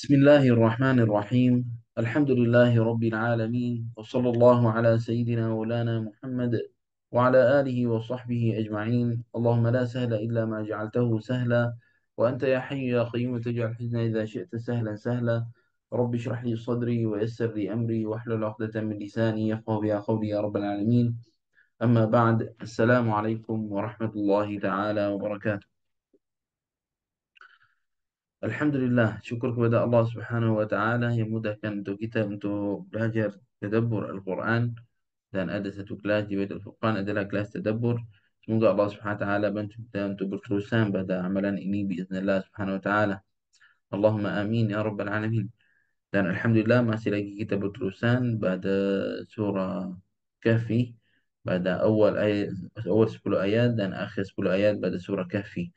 بسم الله الرحمن الرحيم. الحمد لله رب العالمين، وصلى الله على سيدنا مولانا محمد وعلى آله وصحبه أجمعين. اللهم لا سهل إلا ما جعلته سهلا، وأنت يا حي يا قيوم تجعل الحزن إذا شئت سهلا سهلا. رب اشرح لي صدري ويسر لي أمري واحلل عقدة من لساني يفقه بها قولي يا رب العالمين. أما بعد، السلام عليكم ورحمة الله تعالى وبركاته. Alhamdulillah, syukur kepada Allah Subhanahu wa taala yang mudahkan untuk kita untuk belajar tadabbur Al-Quran, dan ada satu kelas di Baitul Furqan adalah kelas tadabbur. Semoga Allah Subhanahu wa taala bantu kita untuk berterusan pada amalan ini biiznillah Subhanahu wa taala. Allahumma amin ya rabbal alamin. Dan alhamdulillah masih lagi kita berterusan pada surah Kahfi, pada awal 10 ayat dan akhir 10 ayat pada surah Kahfi.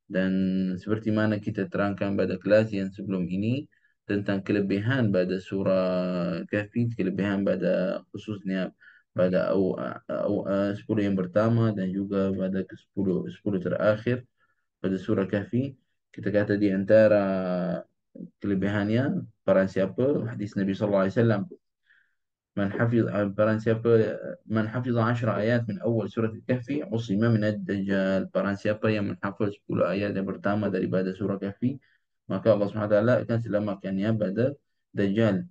Dan seperti mana kita terangkan pada kelas yang sebelum ini tentang kelebihan pada surah Kahfi, kelebihan pada khususnya pada 10 yang pertama dan juga pada ke 10 terakhir pada surah Kahfi. Kita kata di antara kelebihannya, barang siapa, hadis Nabi sallallahu alaihi wasallam, barang siapa man hafiz 10 ayat min awal surat Al-Kahfi usima min ad-dajjal. Barang siapa yang menghafal 10 ayat yang pertama daripada surah Kahfi, maka Allah Subhanahu wa taala akan selamatkannya pada dajjal.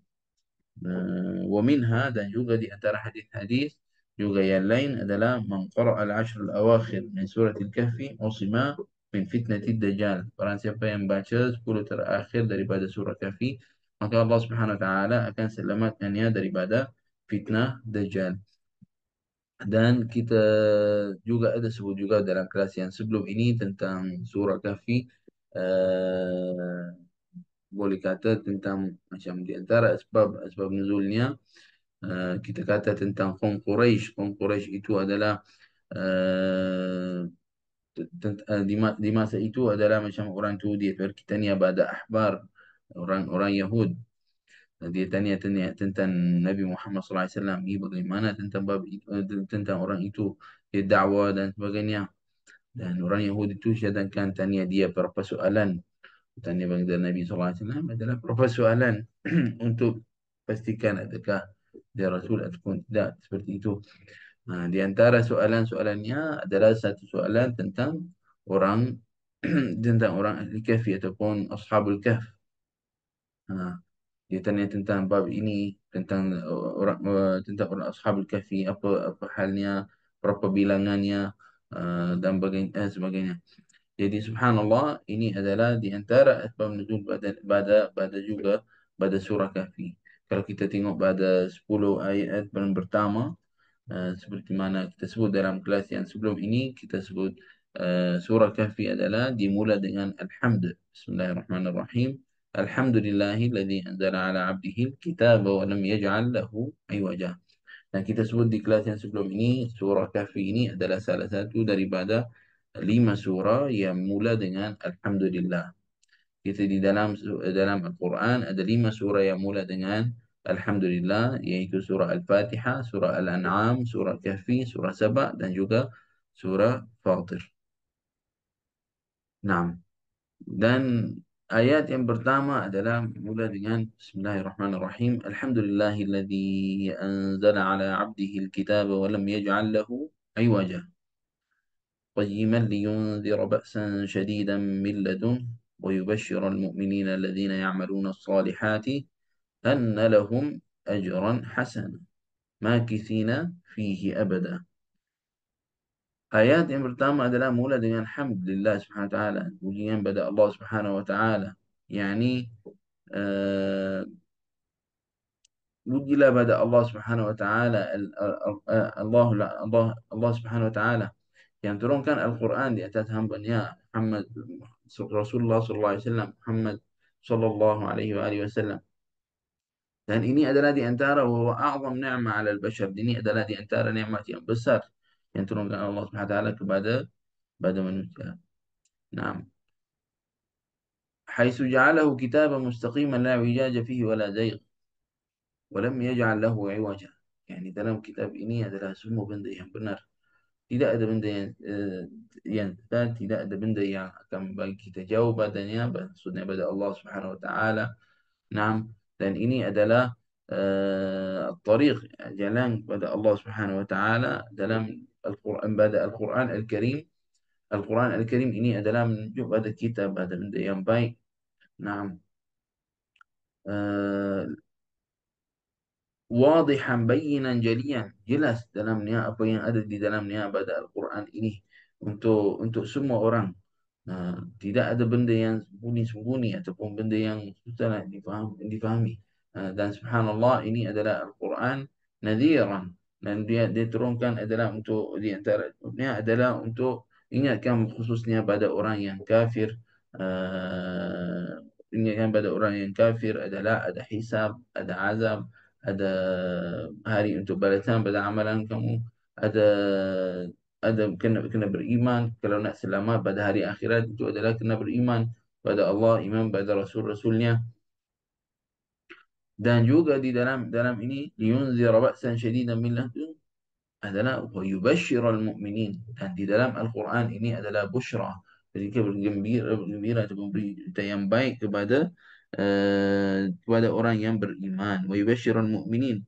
Wa minha, dan juga di antara hadis-hadis juga yang lain adalah man qara'a al-ashr al-awakhir min surah Al-Kahfi usima min fitnatid dajjal. Barang siapa yang baca 10 terakhir daripada surah Kahfi, maka Allah Subhanahu wa taala akan selamatkannya daripada fitnah dajjal. Dan kita juga ada sebut juga dalam kelas yang sebelum ini tentang surah Kahfi. eh, Boleh kata tentang macam di antara asbab nuzulnya. Kita kata tentang kaum Quraisy. Kaum Quraisy itu adalah eh, di masa itu adalah macam orang tu dia kita ni ada ahbar, orang-orang Yahud. Dia tanya tentang Nabi Muhammad SAW, ini bagaimana tentang tentang orang itu, dia dakwah dan sebagainya. Dan orang Yahudi itu sedangkan tanya dia beberapa soalan. Tanya bagi Nabi SAW adalah beberapa soalan untuk pastikan adakah dia Rasul ataupun tidak, seperti itu. Di antara soalan-soalannya adalah satu soalan tentang orang tentang orang ahli kahfi ataupun ashabul kahf. Ha, dia tanya tentang bab ini, tentang tentang orang ashabul kahfi, apa halnya, berapa bilangannya, sebagainya. Jadi subhanallah, ini adalah di antara asbab nuzul pada juga pada surah Kahfi. Kalau kita tengok pada 10 ayat yang pertama, seperti mana kita sebut dalam kelas yang sebelum ini, kita sebut surah Kahfi adalah dimula dengan alhamd. Bismillahirrahmanirrahim. Alhamdulillahilladzi anzala ala abdihi alkitaba wa lam yaj'al lahu iwaja. Dan kita sebut di kelas yang sebelum ini, surah Kahfi ini adalah salah satu daripada 5 surah yang mula dengan Alhamdulillah. Kita di dalam Al-Quran ada 5 surah yang mula dengan Alhamdulillah, iaitu surah Al-Fatihah, surah Al-An'am, surah Kahfi, surah Sabah dan juga surah Fatir. Nah, dan ayat yang pertama adalah mula dengan Bismillahirrahmanirrahim. Alhamdulillahilladzi anzala ala abdihi alkitaba wa lam yaj'al lahu iwaja. قيما لينذر بأسا شديدا من لدنه ويبشر المؤمنين الذين يعملون الصالحات أن لهم أجرا حسنا ماكثين فيه أبدا. Ayat yang pertama adalah mula dengan Alhamdulillah Subhanahu wa taala, pujian pada Allah Subhanahu wa taala. Yani pujilah pada Allah Subhanahu wa taala, Allah Subhanahu wa taala yang turunkan Al-Quran di atas hamba-Nya Muhammad Rasulullah sallallahu alaihi wasallam, Muhammad sallallahu alaihi wasallam. Dan ini adalah di antara wa a'zam ni'mah 'ala al-bashar. Ini adalah di antara nikmat yang besar yang turunkan Allah Subhanahu wa taala kepada manusia. Naam. حيث جعله كتابا مستقيما لا اعوجاج فيه ولا زيغ ولم يجعل له عوجا. Yani dalam kitab ini adalah semua benda yang benar. Tidak ada benda yang tidak ada benda yang akan bagi kita jauh badannya, maksudnya pada Allah Subhanahu wa taala. Naam, dan ini adalah tariq, jalan kepada Allah Subhanahu wa taala dalam Al-Quran, pada Al-Quran Al-Karim. Al-Quran Al-Karim ini adalah menunjuk pada kita pada benda yang baik. Naam. Eh, wadihan bayinan jalian, jelas dalamnya apa yang ada di dalamnya pada Al-Quran ini untuk semua orang. Tidak ada benda yang sembunyi-sembunyi ataupun benda yang susah nak difahami. Dan subhanallah, ini adalah Al-Quran nadhiran, dan dia turunkan adalah untuk di antaranya adalah untuk ingatkan khususnya pada orang yang kafir. Ingatkan pada orang yang kafir adalah ada hisab, ada azab, ada hari untuk balasan pada amalan kamu, ada kena beriman. Kalau nak selamat pada hari akhirat itu adalah kena beriman pada Allah, iman pada Rasul-Rasulnya. Dan juga di dalam ini liyunzira ba'san syadidan min ladun adalah wa yubashshiral mu'minin. Dan di dalam Al-Quran ini adalah busyra, ketika bergembira atau memberi berita yang baik kepada orang yang beriman. Wa yubashshiral mu'minin.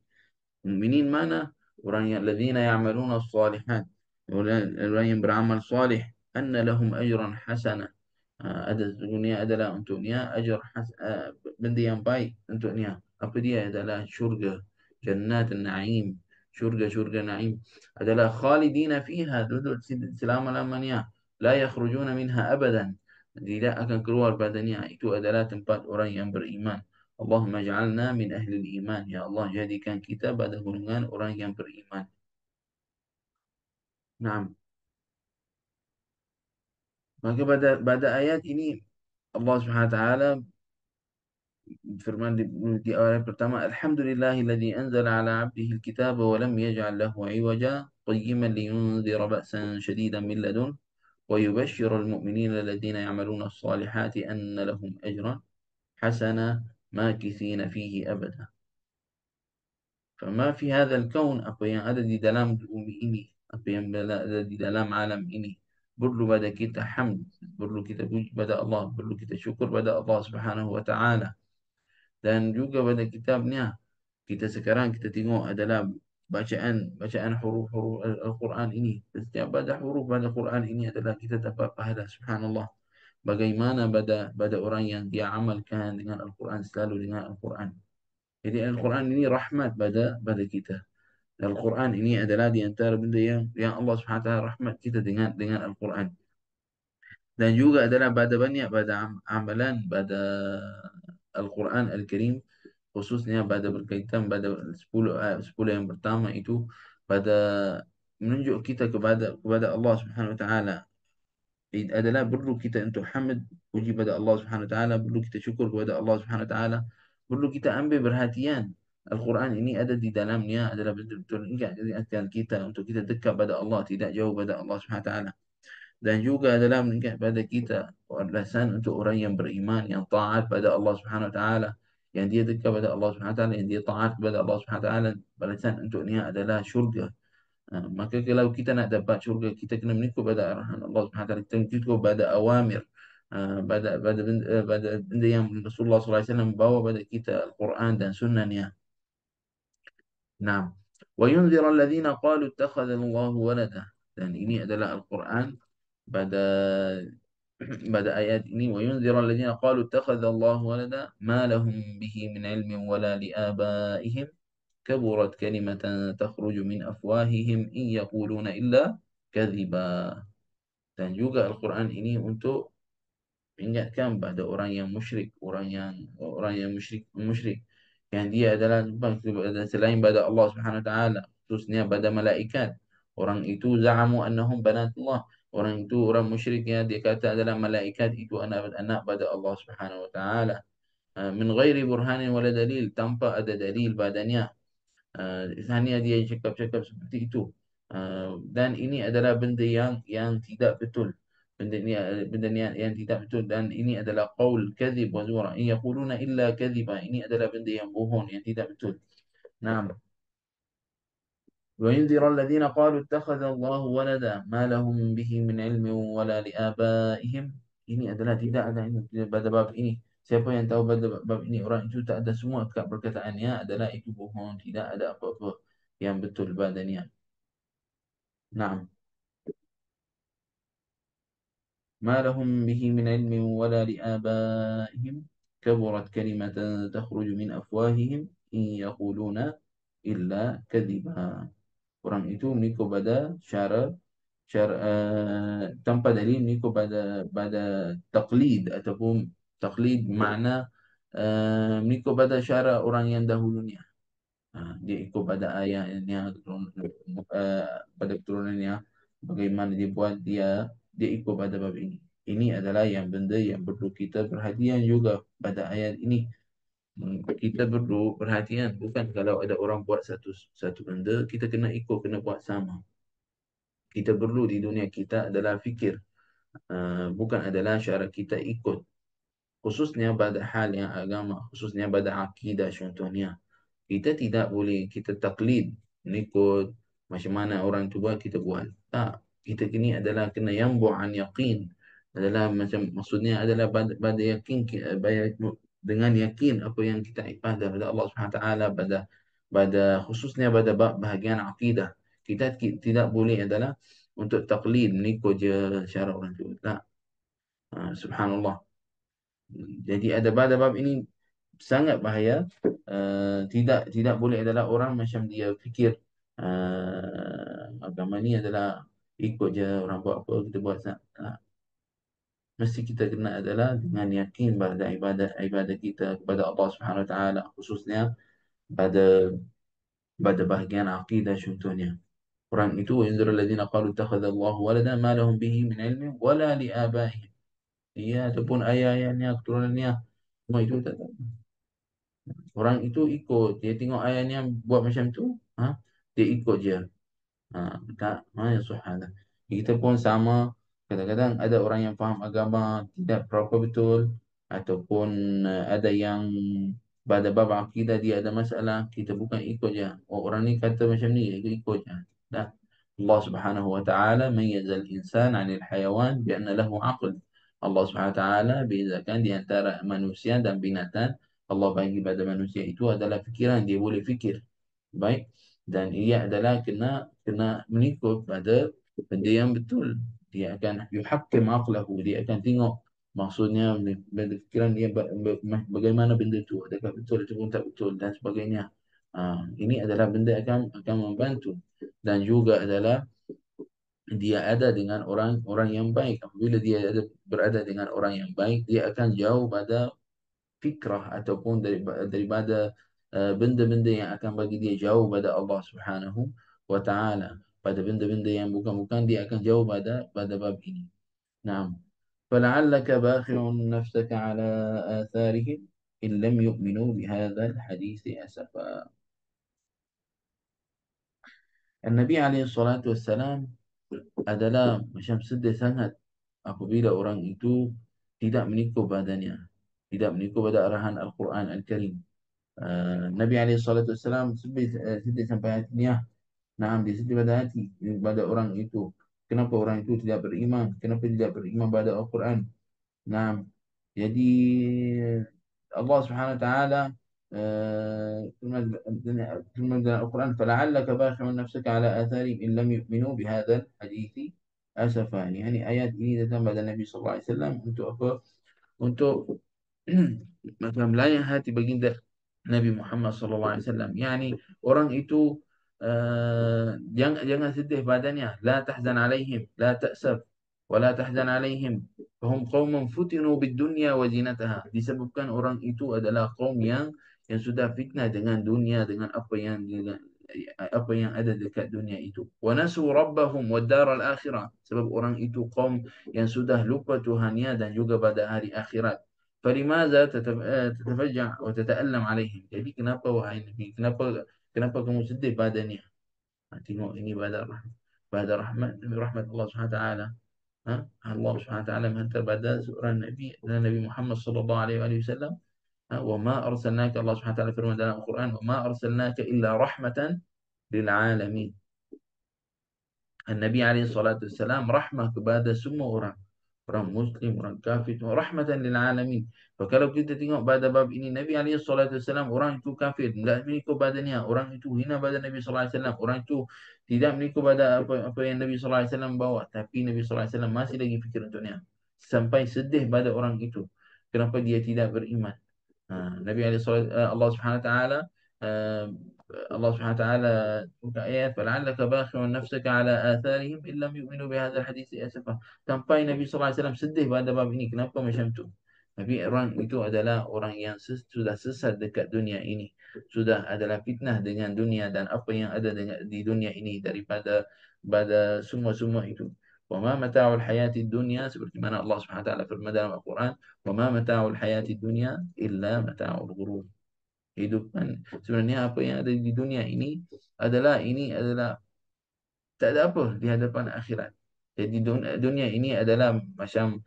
Mukminin mana? Orang yang ladzina ya'maluna as-salihat. Orang yang beramal salih. Anna lahum ajran hasana. Ada dunia adalah untuknya ajar benda yang baik untuknya. Apa dia? Adalah syurga, jannat na'im, syurga na'im, adalah khalidina fiha, duduk selama-lamanya, la yakhrujuna minha abadan, tidak akan keluar padanya. Itu adalah tempat orang yang beriman. Allahumma ja'alna min ahli iman, ya Allah jadikan kita pada golongan orang yang beriman. Naam. Maka pada ayat ini Allah Subhanahu wa taala firman di ayat pertama, Alhamdulillahilladzi anzala ala abdihi alkitaba wa lam yaj'al lahu iwaja qayyiman liyunzira ba'san shadidan min ladun wa yubashshira almu'minina alladhina ya'maluna as-salihati anna lahum ajran hasana makithina fihi abada. فما في هذا الكون, apa yang ada di dalam bumi ini, apa yang ada di dalam alam ini, perlu pada kita hamd, perlu kita puji pada Allah, perlu kita syukur pada Allah Subhanahu wa taala. Dan juga pada kitabnya, kita sekarang kita tengok adalah bacaan huruf-huruf Al-Quran ini. Setiap pada huruf pada Quran ini adalah kita dapat pahala. Subhanallah, bagaimana pada orang yang dia amalkan dengan Al-Quran, selalu dengan Al-Quran. Jadi Al-Quran ini rahmat pada kita. Al-Quran ini adalah di antara benda yang Allah SWT rahmat kita dengan Al-Quran. Dan juga adalah pada banyak pada amalan pada Al-Quran Al-Karim, khususnya pada berkaitan pada 10 yang pertama itu, pada menunjuk kita kepada Allah Subhanahu Wa Taala. Adalah perlu kita untuk hamd, puji pada Allah Subhanahu Wa Taala, perlu kita syukur kepada Allah Subhanahu Wa Taala, perlu kita ambil perhatian. Al-Quran ini ada di dalamnya adalah betul-betul ingatkan kita untuk kita dekat pada Allah, tidak jauh pada Allah Subhanahu Wa Taala. Dan juga adalah mengingat pada kita alasan untuk orang yang beriman, yang taat pada Allah Subhanahu Wa Taala, yang dia dekat pada Allah Subhanahu Wa Taala, yang dia taat kepada Allah Subhanahu Wa Taala, balasan untuknya adalah syurga. Maka kalau kita nak dapat syurga, kita kena mengikut pada arahan Allah Subhanahu Wa Taala, kita mengikut pada awamir, pada benda yang Rasulullah SAW bawa pada kita, Al-Quran dan sunnahnya. Nah, wa yunzir alladhina qalu ittakhadha Allahu walada. Dan ini adalah Al-Quran pada pada ayat ini, wa yunzir alladhina qalu ittakhadha Allahu walada ma lahum bihi min ilmin wala liabaihim kaburat kalimatan takhruju min afwahihim in yaquluna illa kadhiba. Dan juga Al-Quran ini untuk ingatkan pada orang yang musyrik, orang yang musyrik yang dia adalah selain pada Allah Subhanahu wa taala, khususnya pada malaikat. Orang itu za'amu annahum banatullah. Orang itu orang musyrik yang dia kata adalah malaikat itu anak-anak pada Allah Subhanahu wa taala. Min ghairi burhanin wala dalil, tanpa ada dalil padanya. Hanya dia cakap-cakap seperti itu. Dan ini adalah benda yang tidak betul. Benda ni yang tidak betul, dan ini adalah qaul kadhib wa zura. In yaquluna illa kadhiba. Ini adalah benda yang bohong, yang tidak betul. Naam. وينذر الذين قالوا اتخذ الله ولدا ما لهم به من علم ولا لآبائهم. Ini adalah tidak ada ini pada bab ini. Siapa yang tahu pada bab ini orang itu tak ada semua perkataannya adalah itu bohong, tidak ada apa-apa yang betul padanya. Naam. ما لهم به من علم ولا لآبائهم كبرت كلمة تخرج من أفواههم إن يقولون إلا كذبا. Orang itu mengikut pada cara tanpa dalil, mengikut pada taklid ataupun taklid makna mengikut pada cara orang yang dahulunya. Dia ikut pada ayatnya, uh, pada keturunannya, bagaimana dia buat, dia ikut pada bab ini. Ini adalah yang benda yang perlu kita perhatian juga pada ayat ini. Kita perlu perhatian, bukan kalau ada orang buat satu satu benda kita kena ikut, kena buat sama. Kita perlu di dunia kita adalah fikir, bukan adalah cara kita ikut, khususnya pada hal yang agama, khususnya pada akidah contohnya. Kita tidak boleh kita taklid, mengikut macam mana orang tu buat kita buat. Tak, kita kini adalah kena yambu' an yaqin. Adalah macam maksudnya adalah pada yakin, dengan yakin apa yang kita ibadah pada Allah Subhanahu Wa Taala, pada khususnya pada bahagian akidah. Kita tidak boleh adalah untuk taklid, mengikut je cara orang tu. Tak. Subhanallah. Jadi ada pada bab ini sangat bahaya. Tidak boleh adalah orang macam dia fikir agama ni adalah ikut je orang buat apa kita buat. Mesti kita kena adalah dengan yakin pada ibadah kita kepada Allah Subhanahu Wa Taala, khususnya pada bahagian akidah contohnya. Orang itu inzirul ladzina qalu ittakhadallahu walada ma lahum bihi min ilmin wala li abaihim. Dia ataupun ayah-ayahnya, keturunannya, semua itu tak tahu. Orang itu ikut, dia tengok ayahnya buat macam tu, dia ikut je. Tak, ya subhanallah. Kita pun sama. Kadang-kadang ada orang yang faham agama tidak berapa betul, ataupun ada yang pada bab akidah dia ada masalah, kita bukan ikut je. Oh, orang ni kata macam ni, kita ikut je. Tak. Allah Subhanahu wa taala mayyazal insan 'anil hayawan bi anna lahu 'aql. Allah Subhanahu wa taala bezakan di antara manusia dan binatang. Allah bagi pada manusia itu adalah fikiran, dia boleh fikir. Baik, dan ia adalah kena kena mengikut pada benda yang betul. Dia akan yuhakkim aqlahu, dia akan tengok maksudnya fikiran dia bagaimana benda tu, adakah betul ataupun tak betul dan sebagainya. Ini adalah benda akan membantu, dan juga adalah dia ada dengan orang-orang yang baik. Apabila dia berada dengan orang yang baik, dia akan jauh pada fikrah ataupun daripada benda-benda yang akan bagi dia jauh pada Allah Subhanahu wa taala. Pada benda-benda yang bukan-bukan dia akan jauh pada bab ini. Naam. فلعلك باخع نفسك على آثارهم إن لم يؤمنوا بهذا الحديث أسفا. Nabi alaihi salatu wassalam adalah macam sedih sangat apabila orang itu tidak mengikut badannya, tidak mengikut pada arahan Al-Quran Al-Karim. Nabi SAW sedih sampai hatinya. Naam, dia sedih pada hati pada orang itu. Kenapa orang itu tidak beriman? Kenapa tidak beriman pada Al-Quran? Naam. Jadi Allah Subhanahu Wa Taala firman dalam Al-Quran, فَلَعَلَّكَ بَاخِعٌ نَفْسَكَ عَلَى آثَارِهِمْ إِنْ لَمْ يُؤْمِنُوا بِهَذَا الْحَدِيثِ أَسَفًا. Yani ayat ini datang pada Nabi SAW untuk apa? Untuk macam melayan hati baginda Nabi Muhammad SAW. Yani orang itu jangan sedih badannya. La tahzan alaihim, la ta'saf, wa la tahzan alaihim. Fahum qawman futinu bid dunya wa zinataha. Disebabkan orang itu adalah kaum yang sudah fitnah dengan dunia, dengan apa yang ada dekat dunia itu. Wa nasu rabbahum wa daral akhirah. Sebab orang itu kaum yang sudah lupa Tuhannya dan juga pada hari akhirat. فلماذا تتفجع وتتألم عليهم? Jadi kenapa wahai Nabi? Kenapa kamu sedih badannya? Tengok ini pada rahmat Allah Subhanahu wa taala. Allah Subhanahu wa taala menghantar pada seorang Nabi, dan Nabi Muhammad sallallahu alaihi wasallam. Wa ma arsalnaka, Allah Subhanahu wa taala firman dalam Al-Quran, wa ma arsalnaka illa rahmatan lil alamin. Nabi alaihi salatu wassalam rahmah kepada semua orang. orang Muslim, orang kafir, rahmatan lil alamin. Kalau kita tengok pada bab ini, Nabi SAW, orang itu kafir, tidak mengikut badannya, orang itu hina badan Nabi SAW, orang itu tidak mengikut pada apa yang Nabi SAW bawa, tapi Nabi SAW masih lagi fikir untuknya. Sampai sedih pada orang itu. Kenapa dia tidak beriman? Nabi alaihi salat Allah Subhanahu wa taala uh, Allah Subhanahu wa taala buka ayat fala'allaka bakhi'un nafsaka ala atharihim in lam yu'minu bihadzal hadits asafa. Sampai Nabi sallallahu alaihi wasallam sedih pada bab ini. Kenapa macam tu? Nabi orang itu adalah orang yang sudah sesat dekat dunia ini. Sudah adalah fitnah dengan dunia dan apa yang ada di dunia ini pada semua-semua itu. Wa ma mata'ul hayatid dunya, seperti mana Allah Subhanahu wa taala firman dalam Al-Quran, وَمَا مَتَاعُ الْحَيَاةِ الدُّنْيَا إِلَّا مَتَاعُ الْغُرُورِ. Hidup kan sebenarnya apa yang ada di dunia ini adalah tak ada apa di hadapan akhirat. Jadi dunia ini adalah macam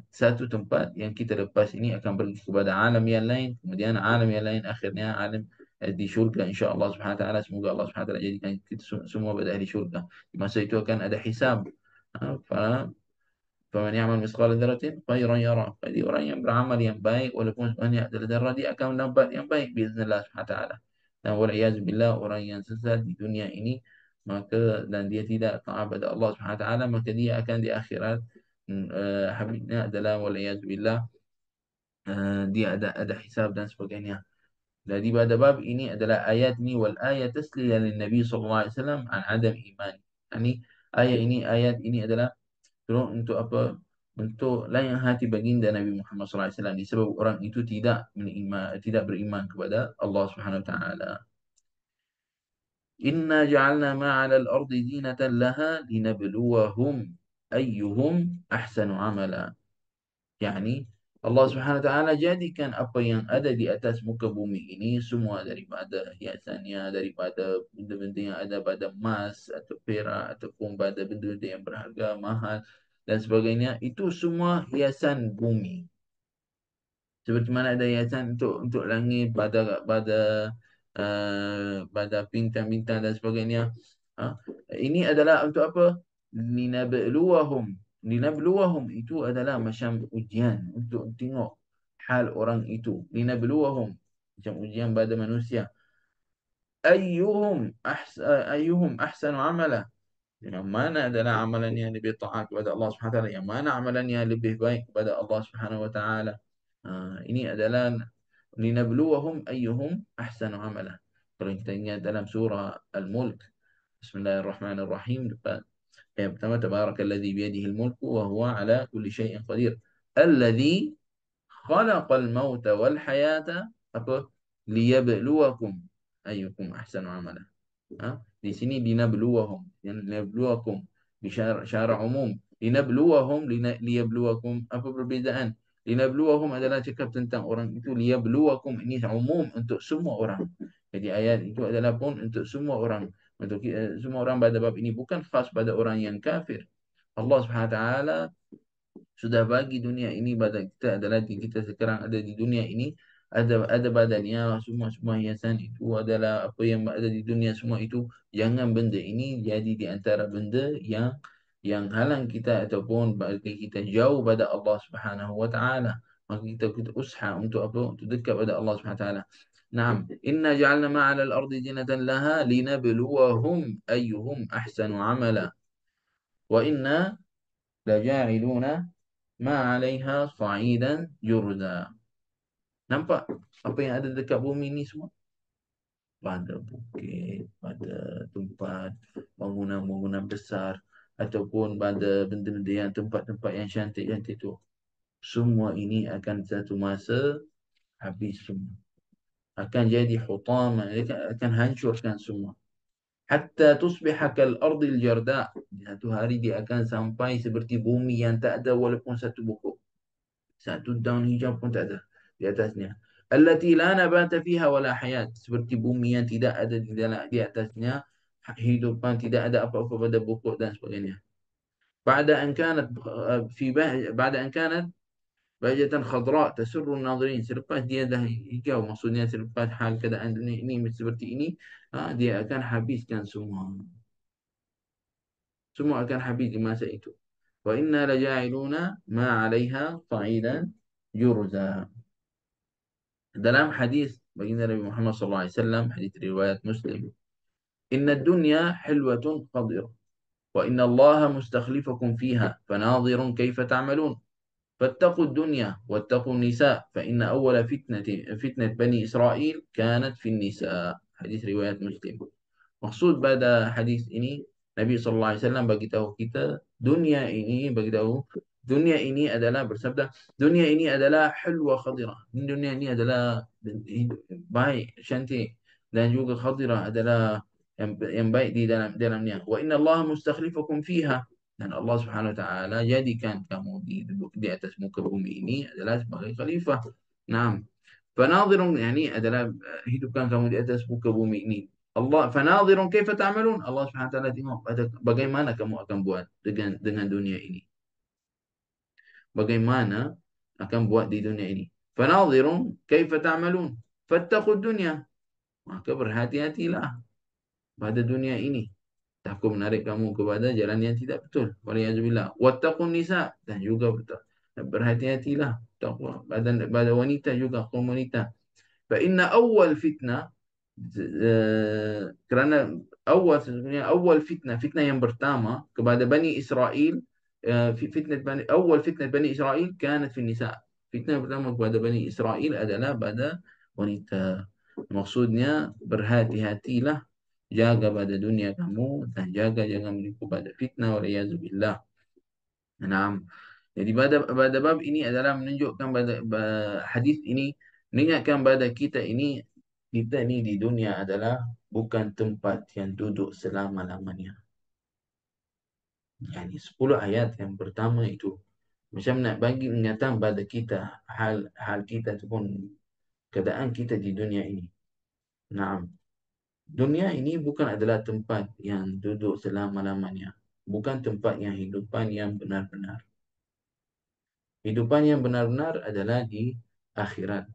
satu tempat yang kita lepas ini akan pergi kepada alam yang lain, kemudian alam yang lain akhirnya alam di syurga, insya-Allah Subhanahu wa taala. Semoga Allah Subhanahu wa taala jadikan kita semua pada ahli syurga. Di masa itu akan ada hisab. Faham? Faman ya'mal misqala dzarratin khairan yarah. Jadi orang yang beramal yang baik walaupun sebanyak darah dia akan mendapat yang baik biiznillah Subhanahu wa taala. Dan waliyazbillah, orang yang sesat di dunia ini dan dia tidak taat pada Allah Subhanahu wa taala, maka dia akan di akhirat habibnya adalah waliyazbillah, dia ada hisab dan sebagainya. Jadi pada bab ini adalah ayat ini wal ayat tasliyah lin Nabi sallallahu alaihi wasallam an adam iman. Yani ayat ini adalah terus untuk apa? Untuk layan hati baginda Nabi Muhammad SAW disebab orang itu tidak beriman kepada Allah Subhanahu Wa Taala. Inna ja'alna ma'ala al-ardi zinatan laha linabluwahum ayyuhum ahsanu amala. Yani Allah Subhanahu Wa Taala jadikan apa yang ada di atas muka bumi ini semua daripada hiasannya, daripada benda-benda yang ada pada emas atau perak ataupun pada benda-benda yang berharga mahal dan sebagainya, itu semua hiasan bumi. Seperti mana ada hiasan untuk langit pada bintang-bintang dan sebagainya. Ha? Ini adalah untuk apa? Linabluwahum. Linabluwahum itu adalah macam ujian untuk tengok hal orang itu. Linabluwahum macam ujian pada manusia. Ayyuhum ahsanu amala. Yang mana adalah amalan yang lebih taat kepada Allah Subhanahu wa taala, yang mana amalan yang lebih baik kepada Allah Subhanahu wa taala. Ini adalah linabluwahum ayyuhum ahsanu amala. Kalau kita ingat dalam surah Al-Mulk, Bismillahirrahmanirrahim, ayat pertama, tabarakalladzi biyadihi al-mulku wa huwa ala kulli syai'in qadir. Alladzi khalaqal mauta wal hayata apa? Liyabluwakum ayyukum ahsanu amala. Di sini linabluwahum, yang linabluwakum bisyara umum, linabluwahum liyabluwakum, apa perbezaan? Linabluwahum adalah cakap tentang orang itu, liyabluwakum ini umum untuk semua orang. Jadi ayat itu adalah pun untuk semua orang, untuk semua orang pada bab ini, bukan khas pada orang yang kafir. Allah Subhanahu wa taala sudah bagi dunia ini pada kita, adalah kita sekarang ada di dunia ini, ada badannya, semua hiasan itu adalah apa yang ada di dunia semua itu. Jangan benda ini jadi di antara benda yang halang kita ataupun bagi kita jauh pada Allah Subhanahu wa taala. Maka kita usaha untuk apa? Untuk dekat pada Allah Subhanahu wa taala. Naam, inna ja'alna ma'ala al-ardi zinatan laha linabluwahum ayyuhum ahsanu amala wa inna laja'iluna ma 'alaiha sa'idan jurza. Nampak apa yang ada dekat bumi ni semua? Pada bukit, pada tempat bangunan-bangunan besar ataupun pada benda-benda yang tempat-tempat yang cantik-cantik tu. Semua ini akan satu masa habis semua. Akan jadi hutama, akan hancurkan semua. Hatta tusbiha kal ardil jarda. Satu hari dia akan sampai seperti bumi yang tak ada walaupun satu pokok. Satu daun hijau pun tak ada di atasnya. Allati la nabata fiha wala hayat. Seperti bumi yang tidak ada di atasnya hidupan, tidak ada apa-apa pada pokok dan sebagainya. Ba'da an kanat ba'da an kanat bahjatan khadra tasurru an-nadhirin. Selepas dia dah hijau, maksudnya selepas hal keadaan dunia ini seperti ini, dia akan habiskan semua. Semua akan habis di masa itu. Wa inna laja'iluna ma 'alaiha sa'idan jurza. Dalam hadis baginda Nabi Muhammad SAW, hadis riwayat Muslim, "Inna dunya hilwatun qadirah, wa inna Allah mustakhlifakum fiha, fanadhirun kaifa ta'malun." فاتقوا الدنيا واتقوا النساء فإن أول فتنة بني إسرائيل كانت في النساء. Hadis riwayat Muslim. Maksud pada hadis ini, Nabi SAW bagi tahu kita, dunia ini adalah, bersabda, dunia ini adalah hulwa khadirah. Dunia ini adalah baik, cantik, dan juga khadirah adalah yang baik di dalamnya. Wa inna Allah mustakhlifakum fiha, dan Allah Subhanahu wa taala jadikan kamu duduk di atas muka bumi ini adalah sebagai khalifah. Naam. Fanadhirun, yani adalah hidupkan kamu di atas muka bumi ini. Allah fanadhirun kaifa ta'malun. Allah Subhanahu wa taala tengok bagaimana kamu akan buat dengan dunia ini. Bagaimana akan buat di dunia ini. Fanadhirun kaifa ta'malun. Fattaqud dunya. Maka berhati-hatilah pada dunia ini. Takut menarik kamu kepada jalan yang tidak betul. Waliyazubillah. Wattaqun nisa, dan juga betul. Berhati-hatilah takwa pada wanita juga, kaum wanita. Fa inna awal fitnah, kerana sesungguhnya awal fitnah yang pertama kepada Bani Israel, awal fitnah Bani Israel kanat fi nisa. Fitnah pertama kepada Bani Israel adalah pada wanita. Maksudnya berhati-hatilah, jaga pada dunia kamu, dan jaga jangan menipu pada fitnah, waliyazubillah. Nah, jadi pada bab ini adalah menunjukkan hadis ini mengingatkan pada kita ini, kita ni di dunia adalah bukan tempat yang duduk selama-lamanya. Yani 10 ayat yang pertama itu macam nak bagi ingatan pada kita hal kita ataupun keadaan kita di dunia ini. Nah, dunia ini bukan adalah tempat yang duduk selama-lamanya. Bukan tempat yang hidupan yang benar-benar. Hidupan yang benar-benar adalah di akhirat,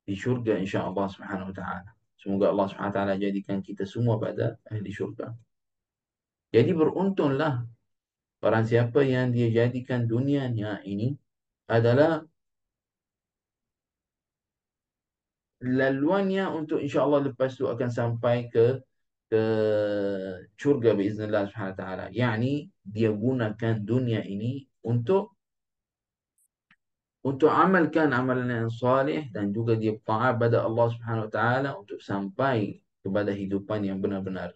di syurga insya-Allah Subhanahu wa taala. Semoga Allah Subhanahu wa taala jadikan kita semua pada ahli syurga. Jadi beruntunglah orang siapa yang dia jadikan dunianya ini adalah laluannya untuk insya-Allah lepas tu akan sampai ke syurga biiznillah Subhanahu wa taala. Yani dia gunakan dunia ini untuk amalkan amalan yang salih, dan juga dia taat pada Allah Subhanahu wa taala untuk sampai kepada hidupan yang benar-benar.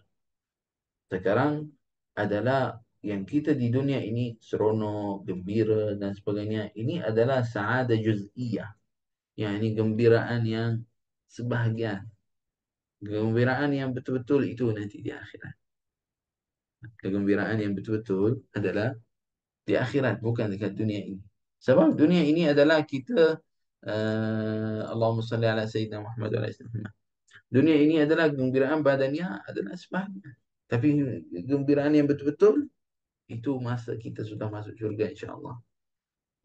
Sekarang adalah yang kita di dunia ini seronok, gembira dan sebagainya, ini adalah sa'adah juz'iyah. Yang ini gembiraan yang sebahagian. Kegembiraan yang betul-betul itu nanti di akhirat. Kegembiraan yang betul-betul adalah di akhirat, bukan dekat dunia ini. Sebab dunia ini adalah kita, Allahumma salli ala Sayyidina Muhammad wa ala alihi Muhammad. Dunia ini adalah kegembiraan badannya adalah sebahagian. Tapi kegembiraan yang betul-betul itu masa kita sudah masuk syurga insya-Allah.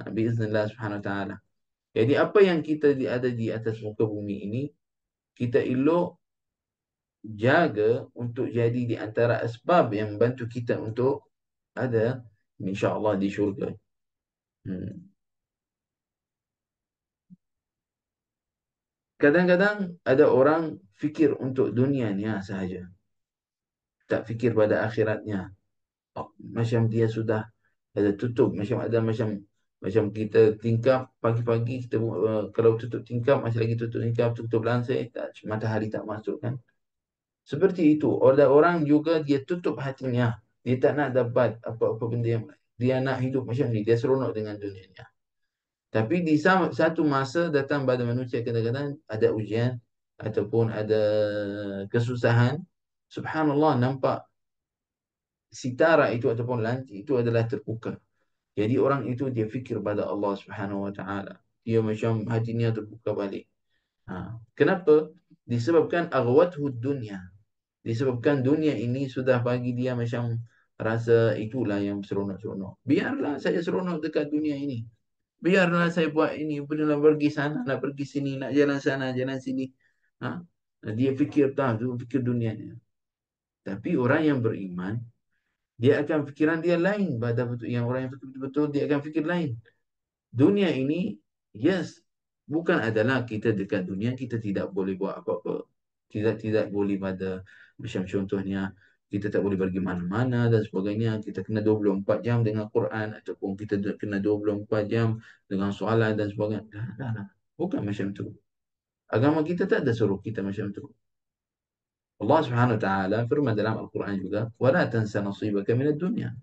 Biiznillah Subhanahu wa taala. Jadi apa yang kita ada di atas muka bumi ini, kita elok jaga untuk jadi di antara asbab yang membantu kita untuk ada insya-Allah di syurga. Hmm. Kadang-kadang ada orang fikir untuk dunianya sahaja, tak fikir pada akhiratnya. Oh, macam dia sudah ada tutup, macam kita tingkap pagi-pagi, kita kalau tutup tingkap, masih lagi tutup tingkap, tutup lansir, tak, matahari tak masuk kan. Seperti itu, ada orang juga dia tutup hatinya, dia tak nak dapat apa-apa benda yang dia nak hidup macam ni, dia seronok dengan dunianya. Tapi di satu masa datang pada manusia, kadang-kadang ada ujian ataupun ada kesusahan. Subhanallah, nampak sitara itu ataupun lanci itu adalah terbuka. Jadi orang itu dia fikir pada Allah Subhanahu wa taala. Dia macam hatinya terbuka balik. Kenapa? Disebabkan aghwathu dunya. Disebabkan dunia ini sudah bagi dia macam rasa itulah yang seronok-seronok. Biarlah saya seronok dekat dunia ini. Biarlah saya buat ini, nak pergi sana, nak pergi sini, nak jalan sana, jalan sini. Ha? Dia fikir tahu, fikir dunianya. Tapi orang yang beriman, Dia akan fikiran dia lain pada betul yang orang yang fikir betul-betul dia akan fikir lain. Dunia ini, yes, bukan adalah kita dekat dunia kita tidak boleh buat apa-apa. Tidak boleh pada macam contohnya kita tak boleh pergi mana-mana dan sebagainya. Kita kena 24 jam dengan Quran ataupun kita kena 24 jam dengan soalan dan sebagainya. Dah. Bukan macam tu. Agama kita tak ada suruh kita macam tu. Allah Subhanahu wa taala firman dalam Al-Quran juga, "Wala tansa nasibaka minad dunya."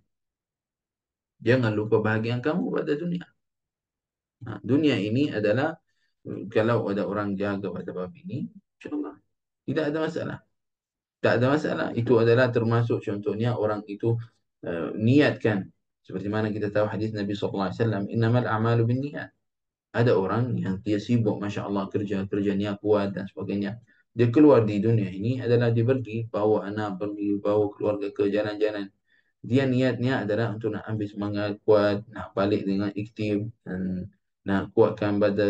Jangan lupa bahagian kamu pada dunia. Dunia ini adalah kalau ada orang jaga pada bab ini, insyaAllah tidak ada masalah. Tak ada masalah. Itu adalah termasuk contohnya orang itu niatkan. Seperti mana kita tahu hadis Nabi SAW, innamal a'malu bin niat. Ada orang yang dia sibuk, Masya Allah, kerja-kerjanya kuat dan sebagainya. Dia keluar di dunia ini adalah dia pergi, bawa anak, pergi, bawa keluarga ke jalan-jalan. Dia niatnya adalah untuk nak ambil semangat kuat, nak balik dengan aktif dan nak kuatkan pada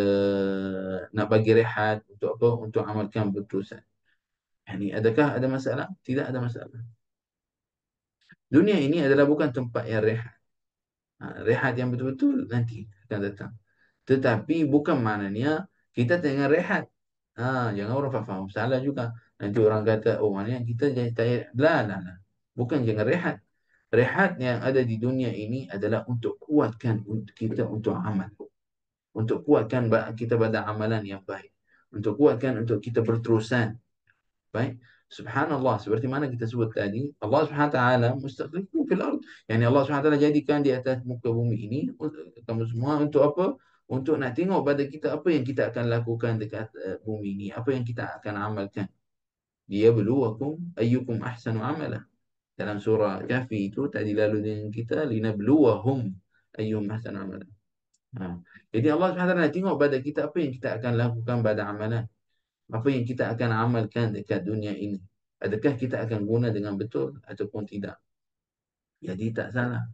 nak bagi rehat untuk apa? Untuk amalkan berurusan. Yani adakah ada masalah? Tidak ada masalah. Dunia ini adalah bukan tempat yang rehat. Rehat yang betul-betul nanti akan datang. Tetapi bukan maknanya kita tengah rehat. Jangan orang faham salah juga. Nanti orang kata, oh maknanya kita jadi tak. Lah. Bukan jangan rehat. Rehat yang ada di dunia ini adalah untuk kuatkan kita untuk amal. Untuk kuatkan kita pada amalan yang baik. Untuk kuatkan untuk kita berterusan. Baik. Subhanallah. Seperti mana kita sebut tadi. Allah subhanahu wa ta'ala mustaqlikum fil ard. Yani Allah subhanahu wa ta'ala jadikan di atas muka bumi ini. Kamu semua untuk apa? Untuk nak tengok pada kita apa yang kita akan lakukan dekat bumi ini. Apa yang kita akan amalkan. Liyabluwakum ayyukum ahsanu amala. Dalam surah Kahfi itu tadi lalu dengan kita linabluwahum ayyuhum ahsanu amala. Ha. Jadi Allah SWT nak tengok pada kita apa yang kita akan lakukan pada amalan. Apa yang kita akan amalkan dekat dunia ini. Adakah kita akan guna dengan betul ataupun tidak. Jadi tak salah.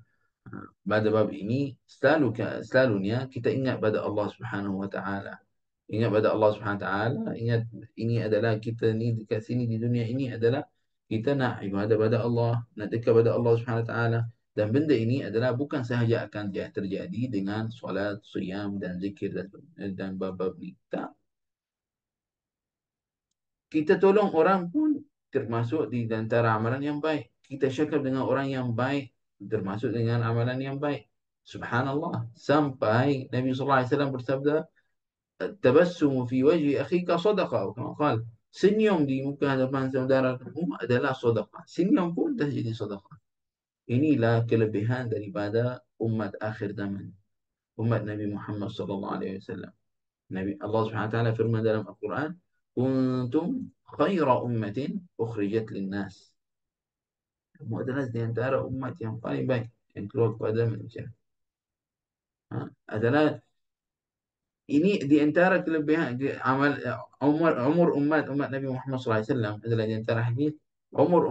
Pada bab ini selalunya kita ingat pada Allah Subhanahu Wa Taala. Ingat pada Allah Subhanahu Wa Taala. Ingat ini adalah kita ni dekat sini di dunia ini adalah kita nak ibadah pada Allah, nak dekat pada Allah Subhanahu Wa Taala. Dan benda ini adalah bukan sahaja akan terjadi dengan solat, siyam dan zikir dan bab-bab ni. Tak. Kita tolong orang pun termasuk di antara amalan yang baik. Kita syakir dengan orang yang baik termasuk dengan amalan yang baik. Subhanallah. Sampai Nabi SAW bersabda, "Tabassumu fi wajhi akhika sadaqah." Kama qala, senyum di muka hadapan saudara kamu adalah sedekah. Senyum pun dah jadi sedekah. Inilah kelebihan daripada umat akhir zaman. Umat Nabi Muhammad SAW. Nabi Allah Subhanahu wa taala firman dalam Al-Quran, "Kuntum khaira ummatin ukhrijat linnas." Kamu adalah di antara umat yang paling baik yang keluar kepada manusia. Adalah ini di antara kelebihan amal umur umat Nabi Muhammad SAW adalah di antara hadis umur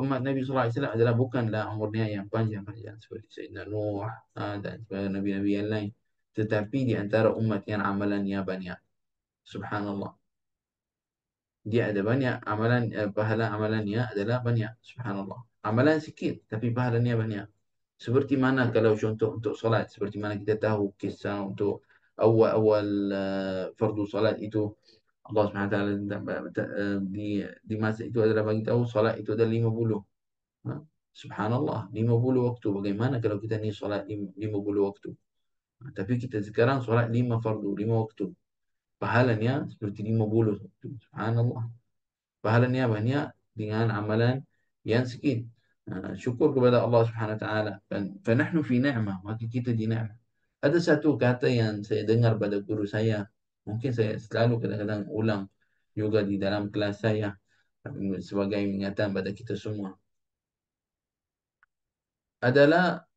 umat Nabi SAW adalah bukanlah umurnya yang panjang-panjang seperti Sayyidina Nuh dan nabi-nabi yang lain, tetapi di antara umat yang amalannya banyak. Subhanallah. Dia ada banyak amalan, pahala amalannya adalah banyak. Subhanallah. Amalan sikit tapi pahalanya banyak. Seperti mana kalau contoh untuk solat, seperti mana kita tahu kisah untuk awal-awal fardu solat itu, Allah SWT di masa itu adalah bagi tahu solat itu ada 50. Ha? Subhanallah, 50 waktu. Bagaimana kalau kita ni solat 50 waktu? Tapi kita sekarang solat 5 fardu, 5 waktu. Pahalanya seperti 50 waktu. Subhanallah. Pahalanya banyak dengan amalan yang sikit. Syukur kepada Allah Subhanahu Wa Taala. Fanahnu fi ni'mah, maka kita di ni'mah. Ada satu kata yang saya dengar pada guru saya, mungkin saya selalu kadang-kadang ulang juga di dalam kelas saya sebagai ingatan pada kita semua. Adalah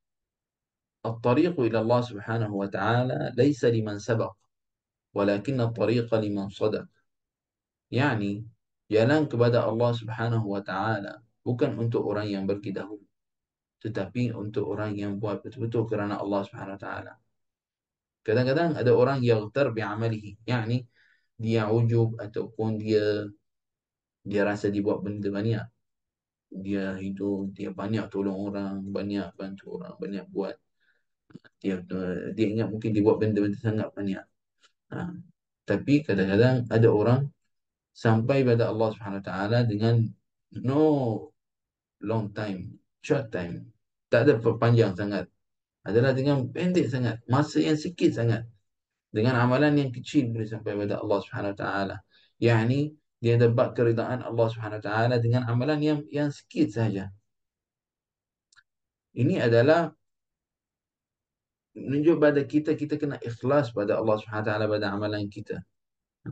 الطريق إلى الله سبحانه وتعالى ليس لمن سبق ولكن الطريق لمن صدق. Yani jalan kepada Allah Subhanahu wa taala bukan untuk orang yang pergi dahulu, tetapi untuk orang yang buat betul-betul kerana Allah Subhanahu wa taala. Kadang-kadang ada orang yang bi'amalihi, yani dia ujub ataupun dia rasa dia buat benda banyak. dia hidup, dia banyak tolong orang, banyak bantu orang, banyak buat. Dia ingat mungkin dia buat benda-benda sangat banyak. Ha. Tapi kadang-kadang ada orang sampai pada Allah Subhanahu Wa Taala dengan no long time, short time. Tak ada panjang sangat. Adalah dengan pendek sangat, masa yang sikit sangat. Dengan amalan yang kecil boleh sampai pada Allah Subhanahu Wa Taala. Yani dia dapat keridaan Allah Subhanahu Wa Taala dengan amalan yang sikit saja. Ini adalah menunjuk pada kita, kita kena ikhlas pada Allah Subhanahu Wa Taala pada amalan kita.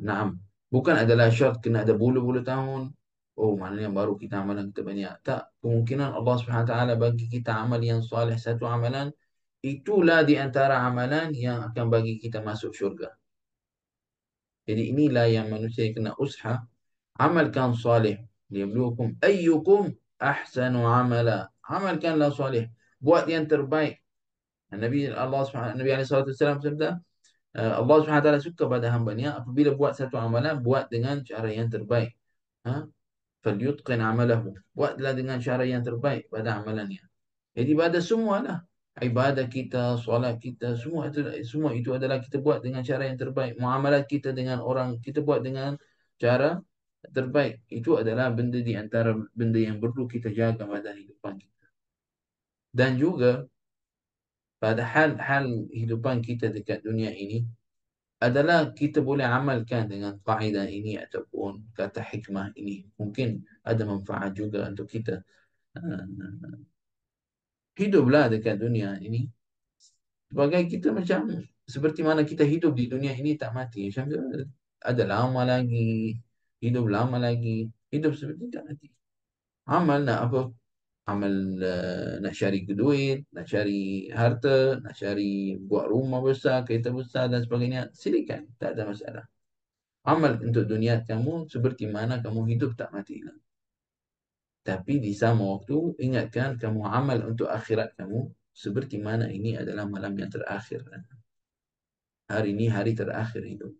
Naam. Bukan adalah syarat kena ada bulu-bulu tahun. Oh, maknanya baru kita amalan kita banyak. Tak. Kemungkinan Allah Subhanahu Wa Taala bagi kita amal yang soleh, satu amalan, itulah di antara amalan yang akan bagi kita masuk syurga. Jadi inilah yang manusia kena usaha. Amalkan soleh. Liyabluwakum ayyukum ahsanu amala. Amalkanlah soleh. Buat yang terbaik. Nabi SAW bersabda, Allah SWT suka pada hamba-Nya apabila buat satu amalan, buat dengan cara yang terbaik. Ha? Falyutqin amalahu. Buatlah dengan cara yang terbaik pada amalannya. Jadi pada semualah. Ibadah kita, solat kita, semua itu adalah kita buat dengan cara yang terbaik. Muamalat kita dengan orang, kita buat dengan cara terbaik. Itu adalah benda di antara benda yang perlu kita jaga pada hidupan kita. Dan juga pada hal-hal hidupan kita dekat dunia ini, adalah kita boleh amalkan dengan kaedah ini ataupun kata hikmah ini. Mungkin ada manfaat juga untuk kita. Uh, Hiduplah dekat dunia ini sebagai kita macam seperti mana kita hidup di dunia ini tak mati. Macam tu, ada lama lagi, hidup lama lagi, hidup seperti tak mati. Amal nak apa? Amal nak cari duit, nak cari harta, nak cari buat rumah besar, kereta besar dan sebagainya. Silakan, tak ada masalah. Amal untuk dunia kamu seperti mana kamu hidup tak mati. Tapi di sama waktu ingatkan kamu amal untuk akhirat kamu seperti mana ini adalah malam yang terakhir. Hari ini hari terakhir hidup.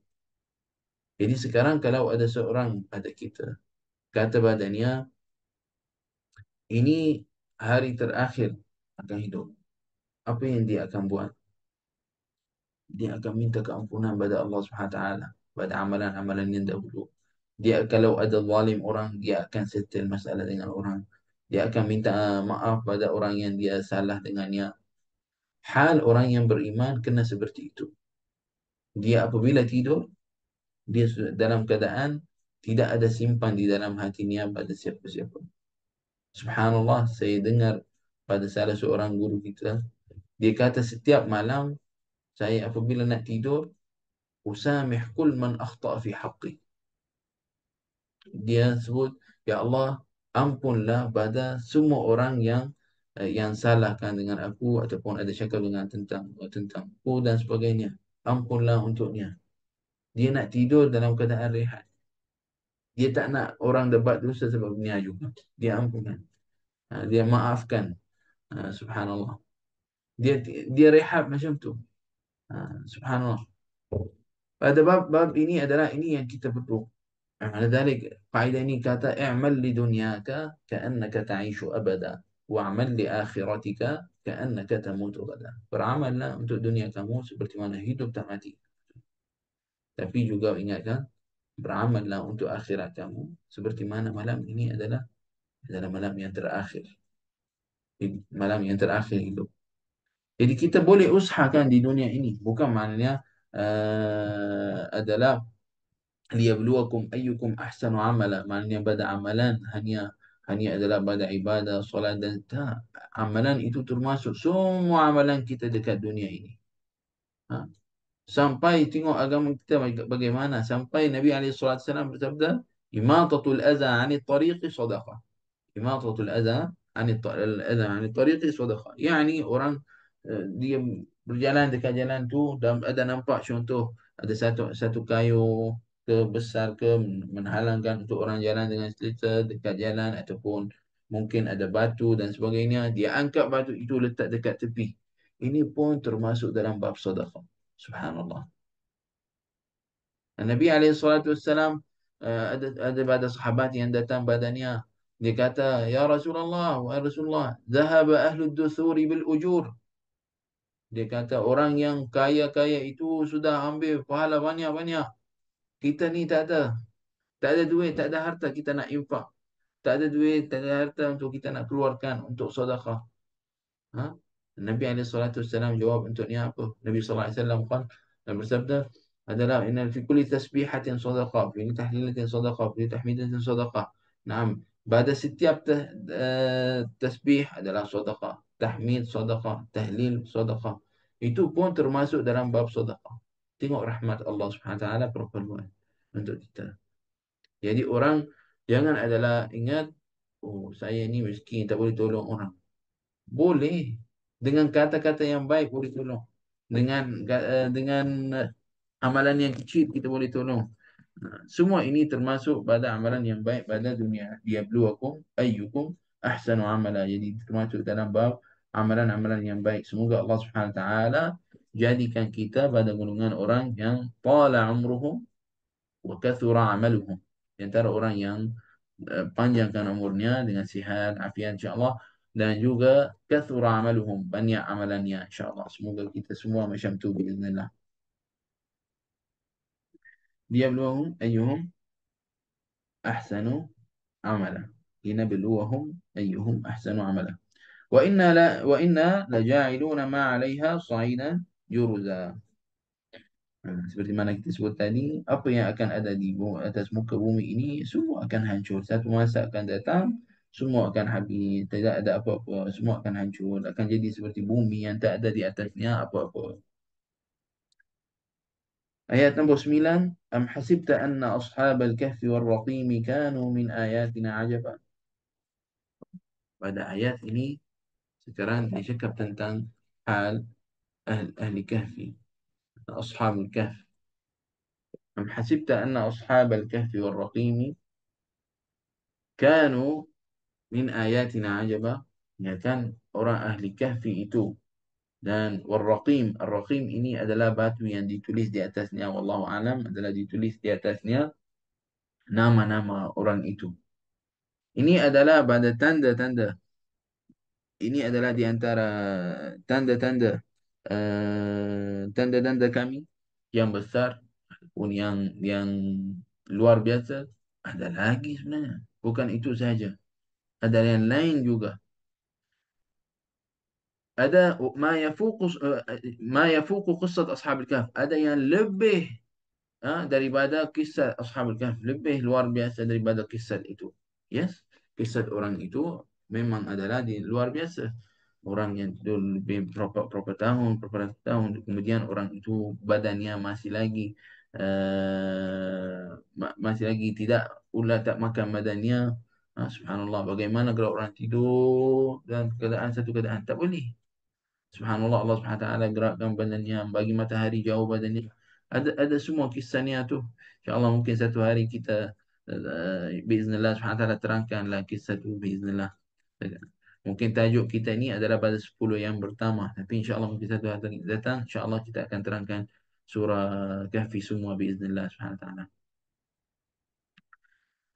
Jadi sekarang kalau ada seorang pada kita kata badannya ini hari terakhir akan hidup. Apa yang dia akan buat? Dia akan minta keampunan pada Allah Subhanahu Wa Taala pada amalan-amalan yang dahulu. Dia kalau ada zalim orang, dia akan settle masalah dengan orang. Dia akan minta maaf pada orang yang dia salah dengannya. Hal orang yang beriman kena seperti itu. Dia apabila tidur, dia dalam keadaan tidak ada simpan di dalam hatinya pada siapa-siapa. Subhanallah, saya dengar pada salah seorang guru kita, dia kata setiap malam saya apabila nak tidur, usamih kul man akhta' fi haqqi. Dia sebut, ya Allah, ampunlah pada semua orang yang salahkan dengan aku ataupun ada cakap dengan tentang aku dan sebagainya. Ampunlah untuknya. Dia nak tidur dalam keadaan rehat. Dia tak nak orang dapat dosa sebab dunia juga. Dia ampunkan. Dia maafkan. Subhanallah. Dia dia rehat macam tu. Subhanallah. Pada bab ini adalah ini yang kita perlu. على ذلك قاعدة ini kata اعمل لدنياك كأنك تعيش أبدا واعمل لآخرتك كأنك تموت غدا. Beramallah untuk dunia kamu seperti mana hidup tak mati. Tapi juga ingatkan, beramallah untuk akhirat kamu seperti mana malam ini adalah malam yang terakhir. Malam yang terakhir hidup. Jadi kita boleh usahakan di dunia ini. Bukan maknanya adalah liyabluwakum ayyukum ahsanu amala. Maknanya pada amalan hanya adalah pada ibadah, solat dan tak. Amalan itu termasuk semua amalan kita dekat dunia ini. Ha. Sampai tengok agama kita bagaimana. Sampai Nabi SAW bersabda, imatatul aza anit tariqi sadaqah. Imatatul adha anit tariqi sadaqah. Yani orang dia berjalan dekat jalan tu dan ada nampak contoh ada satu kayu ke besar ke menghalangkan untuk orang jalan dengan selesa dekat jalan ataupun mungkin ada batu dan sebagainya. Dia angkat batu itu letak dekat tepi. Ini pun termasuk dalam bab sedekah. Subhanallah. Nabi SAW ada pada sahabat yang datang badannya Dia kata, Ya Rasulullah, wahai Rasulullah, zahaba ahlud dusuri bil ujur. Dia kata orang yang kaya-kaya itu sudah ambil pahala banyak-banyak. Kita ni tak ada. Tak ada duit, tak ada harta kita nak infak. Tak ada duit, tak ada harta untuk kita nak keluarkan untuk sedekah. Ha? Nabi SAW jawab untuknya apa? Nabi SAW kan dan bersabda adalah inna fi kulli tasbihatin sadaqah, fi tahlilatin sadaqah, fi tahmidatin sadaqah. Naam, pada setiap tasbih adalah sadaqah, tahmid sadaqah, tahlil sadaqah. Itu pun termasuk dalam bab sadaqah. Tengok rahmat Allah Subhanahu wa taala perpuluhan untuk kita. Jadi orang jangan adalah ingat, oh saya ni miskin tak boleh tolong orang. Boleh. Dengan kata-kata yang baik boleh tolong. Dengan amalan yang kecil kita boleh tolong. Semua ini termasuk pada amalan yang baik pada dunia. Liyabluwakum ayyukum ahsanu amala. Jadi termasuk dalam bab amalan-amalan yang baik. Semoga Allah Subhanahu Wa Taala jadikan kita pada golongan orang yang tala umruhum wa kathura amaluhum. Di antara orang yang panjangkan umurnya dengan sihat, afiat insya-Allah dan juga kathura amaluhum, banyak amalannya insya-Allah. Semoga kita semua macam tu biiznillah. Liyabluwahum ayyuhum ahsanu amala. Linabluwahum ayyuhum ahsanu amala. Wa inna laja'iluna ma 'alaiha sa'idan juruza. Seperti mana kita sebut tadi, apa yang akan ada di atas muka bumi ini semua akan hancur. Satu masa akan datang, semua akan habis. Tidak ada apa-apa, semua akan hancur. Akan jadi seperti bumi yang tak ada di atasnya apa-apa. Ayat nombor 9. Am hasibta anna ashabal kahfi wal raqimi kanu min ayatina ajaba. Pada ayat ini, sekarang dicakap tentang hal ahli kahfi. Ashabul kahf. Am hasibta anna ashabal kahfi wal raqimi kanu min ayatina ajaba, ya kan orang ahli kahfi itu dan warraqim. Ar-raqim ini adalah batu yang ditulis di atasnya, wallahu alam, adalah ditulis di atasnya nama-nama orang itu. Ini adalah pada tanda-tanda, ini adalah di antara tanda-tanda tanda-tanda kami yang besar pun yang luar biasa. Ada lagi sebenarnya, bukan itu saja, ada yang lain juga. Ada ma yafuqu qissat ashabil kahf. Ada yang lebih daripada kisah ashabul kahf, lebih luar biasa daripada kisah itu. Yes, kisah orang itu memang adalah di luar biasa. Orang yang itu lebih berapa tahun, berapa ratus tahun, kemudian orang itu badannya masih lagi masih lagi tidak, ular tak makan badannya. Subhanallah, bagaimana kalau orang tidur dan keadaan satu keadaan tak boleh. Subhanallah, Allah Subhanahu Wa Taala gerakkan badannya, bagi matahari jauh badannya. Ada semua kisahnya tu. InsyaAllah mungkin satu hari kita biiznillah Subhanahu Wa Taala terangkanlah kisah tu biiznillah. Mungkin tajuk kita ni adalah pada 10 yang pertama. Tapi insyaAllah mungkin satu hari datang, insyaAllah kita akan terangkan surah Kahfi semua biiznillah Subhanahu Wa Taala.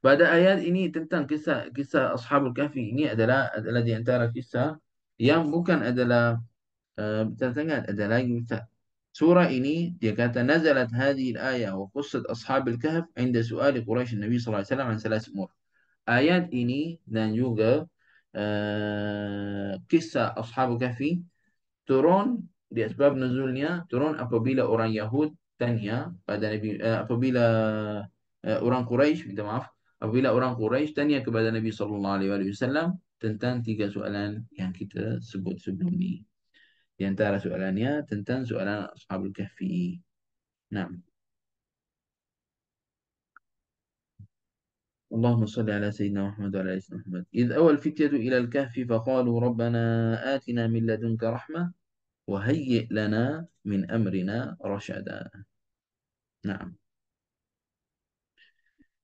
Pada ayat ini tentang kisah Ashabul Kahfi ini adalah di antara kisah yang bukan adalah betul sangat, ada lagi Ustaz. Surah ini dia kata nazalat hadhihi al-ayah wa qussat ashabil kahf 'inda su'ali Quraisy Nabi sallallahu alaihi wasallam an salas umur. Ayat ini dan juga kisah ashabul kahfi turun, dia sebab nuzulnya turun apabila orang Yahud tanya pada Nabi, apabila orang Quraisy, minta maaf, apabila orang Quraisy tanya kepada Nabi sallallahu alaihi wasallam tentang tiga soalan yang kita sebut sebelum ini. Di antara soalannya tentang soalan Ashabul Kahfi. Nah, اللهم صل على سيدنا محمد وعلى آل سيدنا محمد. إذ أوى الفتية إلى الكهف فقالوا ربنا آتنا من لدنك رحمة وهيئ لنا من أمرنا رشدا. Nah,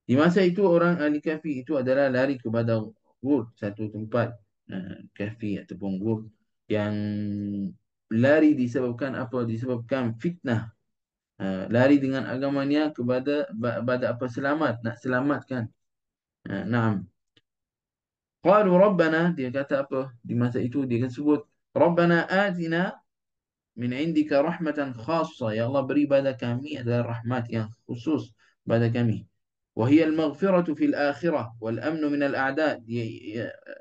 di masa itu orang ahli kahfi itu adalah lari kepada gur, satu tempat kahfi ataupun gur yang lari disebabkan apa? Disebabkan fitnah. Lari dengan agamanya kepada apa? Selamat, nak selamatkan. Naam. Qalu Rabbana, dia kata apa? Di masa itu dia kata sebut, Rabbana atina min indika rahmatan khassa. Ya Allah, beri pada kami adalah rahmat yang khusus pada kami. Wahia al-maghfiratu fil akhirah wal amnu min al-a'da.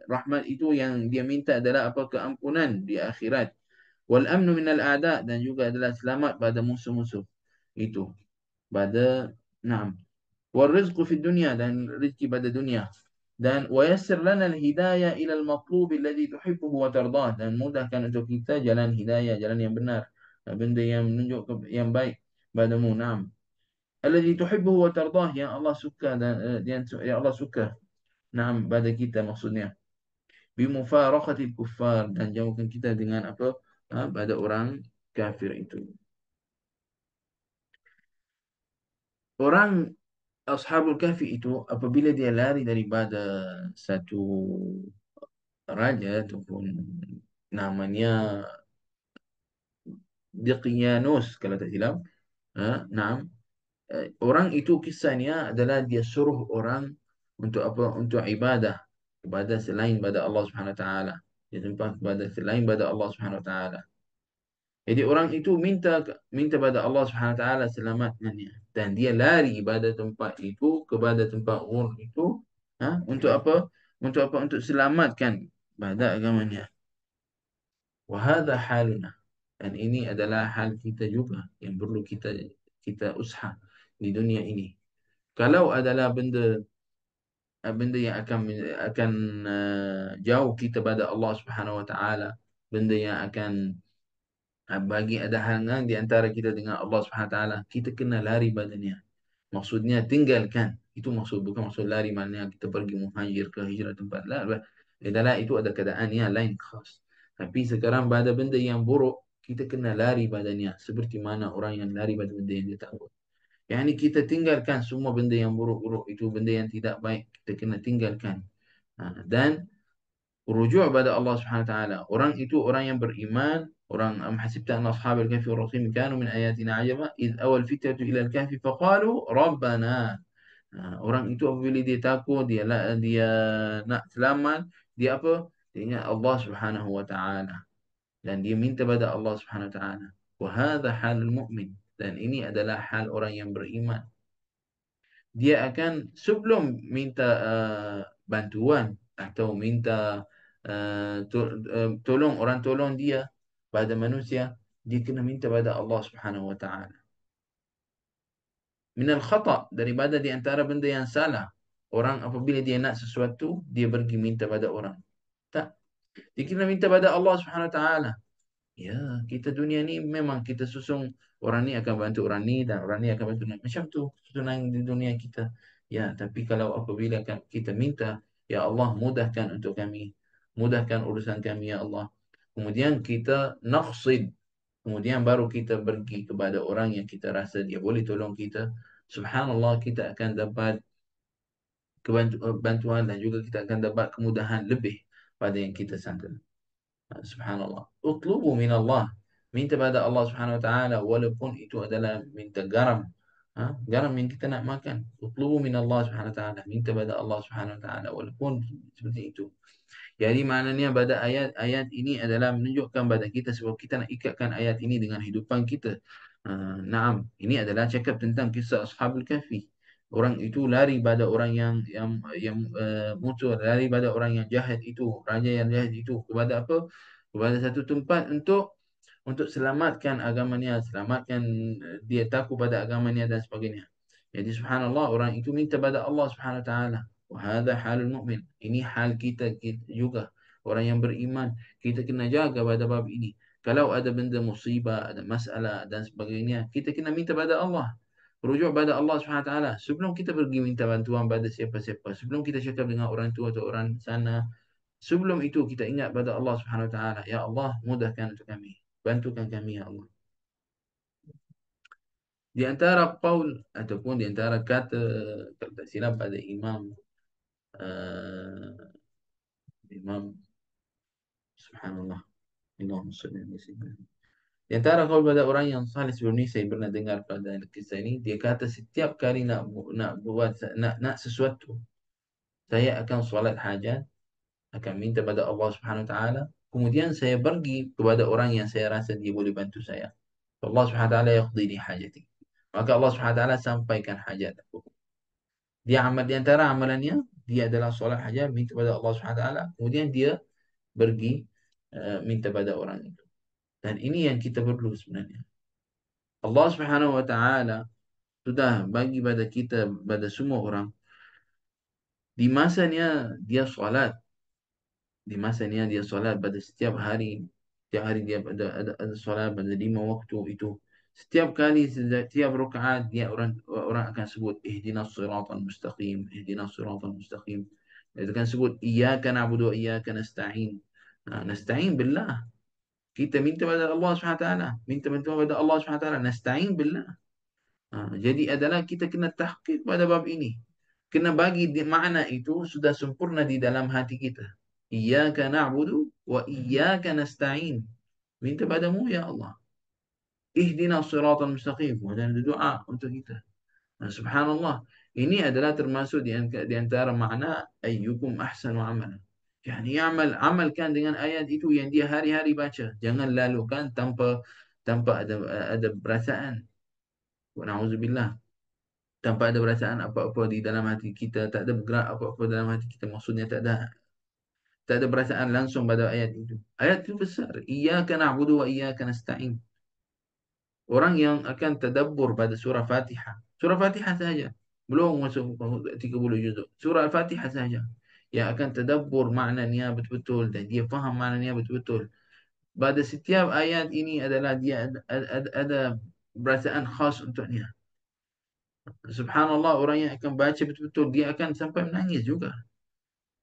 Rahmat itu yang dia minta adalah apa? Keampunan di akhirat. Wal amnu min al-a'da, dan juga adalah selamat pada musuh-musuh. Itu pada, naam. Wal rizqu fid dunya, dan rezeki pada dunia. Dan wayassir lana al-hidayah ila al-matlub alladhi tuhibbuhu wa tardah, dan mudahkan untuk kita jalan hidayah, jalan yang benar, benda yang menunjuk yang baik padamu. Naam. Alladhi tuhibbuhu wa tardah, yang Allah suka dan yang Allah suka. Naam, pada kita maksudnya. Bimufaraqatil kuffar, dan jauhkan kita dengan apa? Pada orang kafir itu. Orang Ashabul Kahfi itu apabila dia lari daripada satu raja ataupun namanya Diqyanus kalau tak silap, naam. Orang itu kisahnya adalah dia suruh orang untuk apa? Untuk ibadah kepada selain pada Allah Subhanahu Wa Taala. Dia sembah kepada selain pada Allah Subhanahu Wa Taala. Jadi orang itu minta pada Allah Subhanahu Wa Taala selamatkannya, dan dia lari pada tempat itu, kepada tempat orang itu, untuk apa? Untuk apa? Untuk selamatkan pada agamanya. Wahada haluna, dan ini adalah hal kita juga yang perlu kita usaha di dunia ini. Kalau adalah benda yang akan jauh kita pada Allah Subhanahu Wa Taala, benda yang akan bagi ada halangan di antara kita dengan Allah Subhanahu Wa Taala, kita kena lari badannya. Maksudnya tinggalkan. Itu maksud, bukan maksud lari maknanya kita pergi muhajir ke hijrah tempat. La. Adalah itu ada keadaan yang lain khas. Tapi sekarang pada benda yang buruk, kita kena lari badannya. Seperti mana orang yang lari pada benda yang dia takut. Yang ini kita tinggalkan semua benda yang buruk-buruk itu, benda yang tidak baik. Kita kena tinggalkan. Dan rujuk pada Allah Subhanahu wa taala. Orang itu orang yang beriman, orang am hasibta anna ashabal kahfi wal raqim kanu min ayatina ajaba id awal fitatu ila al kahfi faqalu rabbana. Orang itu apabila dia takut, dia nak selamat, dia apa? Dia ingat Allah Subhanahu wa taala, dan dia minta pada Allah Subhanahu wa taala. Wa hadha halul mu'min, dan ini adalah hal orang yang beriman. Dia akan sebelum minta bantuan atau minta tolong, orang tolong dia pada manusia, dia kena minta pada Allah Subhanahu wa taala. Minal khata', daripada di antara benda yang salah. Orang apabila dia nak sesuatu, dia pergi minta pada orang. Tak. Dia kena minta pada Allah Subhanahu wa taala. Ya, kita dunia ni memang kita susung, orang ni akan bantu orang ni dan orang ni akan bantu orang ni. Macam tu susunan di dunia kita. Ya, tapi kalau apabila kita minta, ya Allah mudahkan untuk kami. Mudahkan urusan kami, ya Allah. Kemudian kita naqsid. Kemudian baru kita pergi kepada orang yang kita rasa dia boleh tolong kita. Subhanallah, kita akan dapat bantuan, dan juga kita akan dapat kemudahan lebih pada yang kita sangka. Subhanallah. Utlubu min Allah. Minta pada Allah Subhanahu wa taala walaupun itu adalah minta garam. Garam yang kita nak makan. Utlubu min Allah Subhanahu wa taala. Minta pada Allah Subhanahu wa taala walaupun seperti itu. Jadi maknanya pada ayat-ayat ini adalah menunjukkan pada kita sebab kita nak ikatkan ayat ini dengan hidupan kita. Naam, ini adalah cakap tentang kisah Ashabul Kahfi. Orang itu lari pada orang yang musuh, lari pada orang yang jahat itu, raja yang jahat itu, kepada apa? Kepada satu tempat untuk selamatkan agamanya, selamatkan dia takut pada agamanya dan sebagainya. Jadi subhanallah, orang itu minta pada Allah Subhanahu wa taala. Wahada halul mu'min. Ini hal kita juga. Orang yang beriman, kita kena jaga pada bab ini. Kalau ada benda musibah, ada masalah dan sebagainya, kita kena minta pada Allah. Rujuk pada Allah Subhanahu wa taala. Sebelum kita pergi minta bantuan pada siapa-siapa, sebelum kita cakap dengan orang tua atau orang sana, sebelum itu kita ingat pada Allah Subhanahu wa taala. Ya Allah, mudahkan untuk kami. Bantukan kami, ya Allah. Di antara qaul ataupun di antara kata, kalau tak silap pada uh, Imam Subhanallah. Allahumma salli ala sayyidina. Di antara qaul pada orang yang salih sebelum ni, saya pernah dengar pada kisah ini, dia kata setiap kali nak buat nak sesuatu, saya akan solat hajat, akan minta pada Allah Subhanahu Wa Taala. Kemudian saya pergi kepada orang yang saya rasa dia boleh bantu saya. Allah Subhanahu Wa Taala yaqdi li hajati. Maka Allah Subhanahu Wa Taala sampaikan hajat aku. Dia amal di antara amalannya dia adalah solat hajat minta pada Allah Subhanahu Wa Taala. Kemudian dia pergi minta pada orang itu. Dan ini yang kita perlu sebenarnya. Allah Subhanahu Wa Taala sudah bagi pada kita pada semua orang di masanya dia solat. Di masanya dia solat pada setiap hari. Setiap hari dia ada solat pada 5 waktu itu. Setiap kali, setiap rakaat dia orang akan sebut ihdinas siratal mustaqim, ihdinas siratal mustaqim. Dia akan sebut iyyaka na'budu wa iyyaka nasta'in. Nah, nasta'in billah. Kita minta pada Allah Subhanahu wa taala, minta bantuan pada Allah Subhanahu wa taala, nasta'in billah. Jadi adalah kita kena tahqiq pada bab ini. Kena bagi makna itu sudah sempurna di dalam hati kita. Iyyaka na'budu wa iyyaka nasta'in. Minta padamu ya Allah. Ihdina siratal mustaqim. Dan doa untuk kita. Nah, subhanallah. Ini adalah termasuk di antara makna ayyukum ahsanu amalan. Yani amalkan dengan ayat itu yang dia hari-hari baca. Jangan lalukan tanpa ada perasaan. Wa na'udzubillah. Tanpa ada perasaan apa-apa di dalam hati kita, tak ada bergerak apa-apa dalam hati kita, maksudnya tak ada perasaan langsung pada ayat itu. Ayat itu besar. Iyyaka na'budu wa iyyaka nasta'in. Orang yang akan tadabbur pada surah Fatihah. Surah Fatihah saja. Belum masuk 30 juzuk. Surah Al-Fatihah saja. Yang akan tadabbur maknanya betul-betul dan dia faham maknanya betul-betul. Pada setiap ayat ini adalah dia ada perasaan khas untuknya. Subhanallah, orang yang akan baca betul-betul dia akan sampai menangis juga.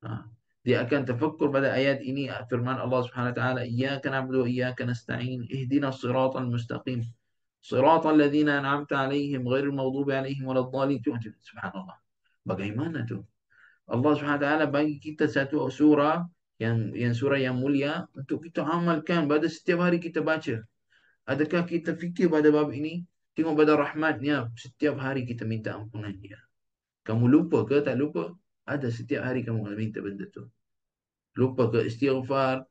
Ha. Dia akan terfokus pada ayat ini, firman Allah Subhanahu wa taala, iyyaka na'budu wa iyyaka nasta'in, ihdinas siratal mustaqim, siratal ladzina an'amta 'alaihim ghairil maghdubi 'alaihim waladdallin. Subhanallah. Bagaimana tu? Allah Subhanahu wa taala bagi kita satu surah yang surah yang mulia untuk kita amalkan pada setiap hari kita baca. Adakah kita fikir pada bab ini? Tengok pada rahmatnya, setiap hari kita minta ampunan dia. Kamu lupa ke tak lupa? Ada setiap hari kamu minta benda tu. Lupa ke istighfar,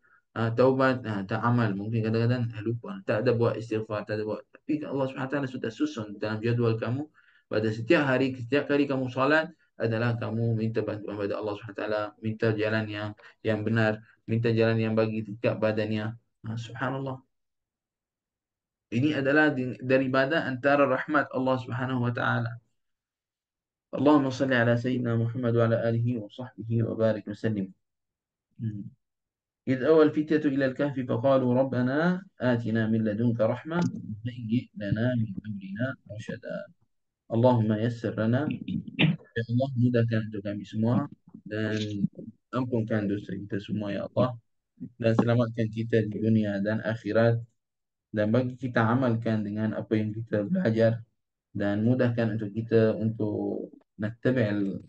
taubat, tak amal. Mungkin kadang-kadang lupa. Tak ada buat istighfar, tak ada buat. Tapi Allah SWT sudah susun dalam jadual kamu. Pada setiap hari, setiap kali kamu salat, adalah kamu minta bantuan pada Allah SWT. Minta jalan yang benar. Minta jalan yang bagi dekat badannya. Subhanallah. Ini adalah daripada antara rahmat Allah Subhanahu wa taala. اللهم صل على سيدنا محمد وعلى آله وصحبه وبارك وسلم. إذ أوى الفتية إلى الكهف فقالوا ربنا آتنا من لدنك رحمة وهيئ لنا من أمرنا رشدا. اللهم يسر لنا. Ya Allah, mudahkan untuk kami semua dan ampunkan dosa kita semua ya Allah, dan selamatkan kita di dunia dan akhirat, dan bagi kita amalkan dengan apa yang kita belajar, dan mudahkan untuk kita untuk nattabi'al,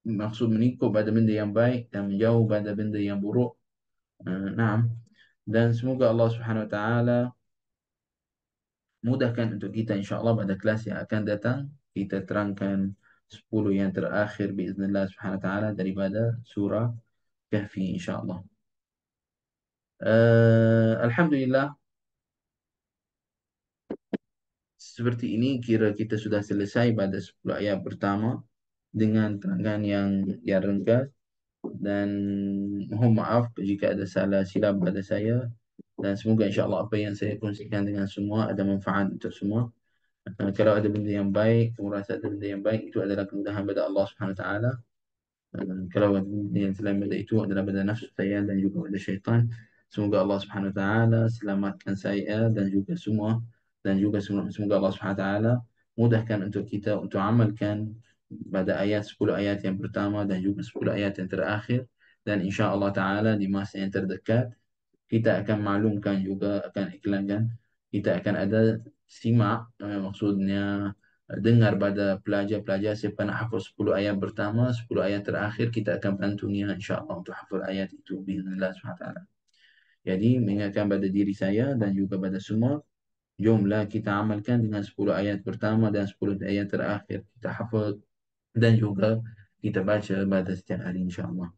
maksud mengikut pada benda yang baik dan menjauh pada benda yang buruk. Naam. Dan semoga Allah Subhanahu Wa Taala mudahkan untuk kita insya-Allah pada kelas yang akan datang kita terangkan 10 yang terakhir biiznillah Subhanahu Wa Taala daripada surah Kahfi insya-Allah. Alhamdulillah, seperti ini kira kita sudah selesai pada 10 ayat pertama dengan terangan yang ringkas, dan mohon maaf jika ada salah silap pada saya, dan semoga insya-Allah apa yang saya kongsikan dengan semua ada manfaat untuk semua. Kalau ada benda yang baik, kamu rasa ada benda yang baik, itu adalah kemudahan pada Allah Subhanahu Wa Taala. Kalau ada benda yang selain pada itu adalah pada nafsu saya dan juga pada syaitan. Semoga Allah Subhanahu Wa Taala selamatkan saya dan juga semua, dan juga semoga Allah Subhanahu Wa Taala mudahkan untuk kita untuk amalkan pada ayat 10 ayat yang pertama dan juga 10 ayat yang terakhir, dan insya Allah Taala di masa yang terdekat kita akan maklumkan juga, akan iklankan, kita akan ada simak, maksudnya dengar pada pelajar-pelajar siapa nak hafaz 10 ayat pertama, 10 ayat terakhir, kita akan bantu dia insya-Allah untuk hafaz ayat itu bismillah SWT. Jadi mengingatkan pada diri saya dan juga pada semua, jomlah kita amalkan dengan 10 ayat pertama dan 10 ayat terakhir, kita hafaz dan juga kita baca pada setiap hari insya-Allah.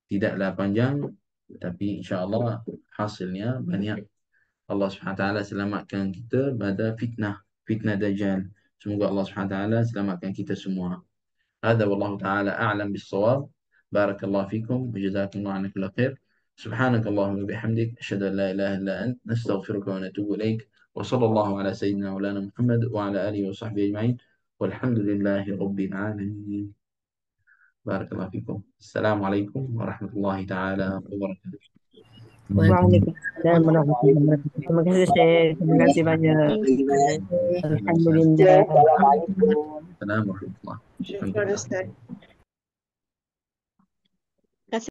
tidaklah panjang, tapi insya Allah hasilnya banyak. Allah Subhanahu wa taala selamatkan kita pada fitnah Dajjal. Semoga Allah Subhanahu wa taala selamatkan kita semua. هذا والله تعالى أعلم بالصواب. بارك الله فيكم وجزاكم الله عنا كل خير. سبحانك اللهم وبحمدك أشهد أن لا إله إلا أنت نستغفرك ونتوب إليك. وصلى الله على سيدنا مولانا محمد وعلى آله وصحبه أجمعين والحمد لله رب العالمين. بارك الله فيكم. السلام عليكم ورحمة الله تعالى وبركاته. Waalaikumsalam warahmatullahi wabarakatuh. Terima kasih, Syekh. Terima kasih banyak. Waalaikumsalam. Alhamdulillah. السلام ورحمة الله. الحمد شكرا لله. أستاذ.